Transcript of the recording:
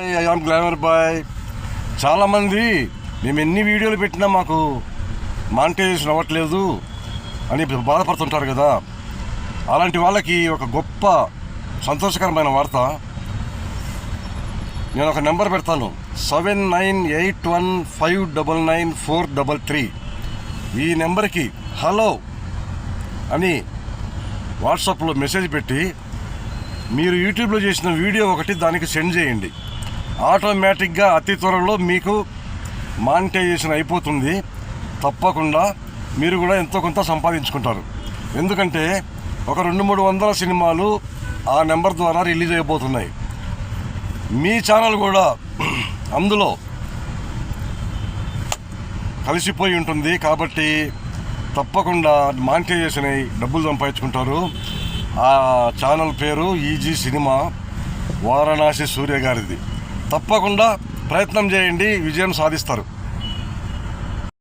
I'm glamour boy. చాలామంది మేము ఎన్ని వీడియోలు పెట్టినా మాకు మానిటైజేషన్ అవ్వట్లేదు అని బాధపడుతుంటారు కదా. అలాంటి వాళ్ళకి ఒక గొప్ప సంతోషకరమైన వార్త. నేను ఒక నెంబర్ పెడతాను, 7981599433. ఈ నెంబర్కి హలో అని వాట్సాప్లో మెసేజ్ పెట్టి మీరు యూట్యూబ్లో చేసిన వీడియో ఒకటి దానికి సెండ్ చేయండి. ఆటోమేటిక్గా అతి త్వరలో మీకు మానిటైజేషన్ అయిపోతుంది. తప్పకుండా మీరు కూడా ఎంతో కొంత సంపాదించుకుంటారు. ఎందుకంటే ఒక 200-300 సినిమాలు ఆ నెంబర్ ద్వారా రిలీజ్ అయిపోతున్నాయి. మీ ఛానల్ కూడా అందులో కలిసిపోయి ఉంటుంది. కాబట్టి తప్పకుండా మానిటైజేషన్ అయ్యి డబ్బులు సంపాదించుకుంటారు. ఆ ఛానల్ పేరు ఈజీ సినిమా, వారణాసి సూర్య గారిది. తప్పకుండా ప్రయత్నం చేయండి, విజయం సాధిస్తారు.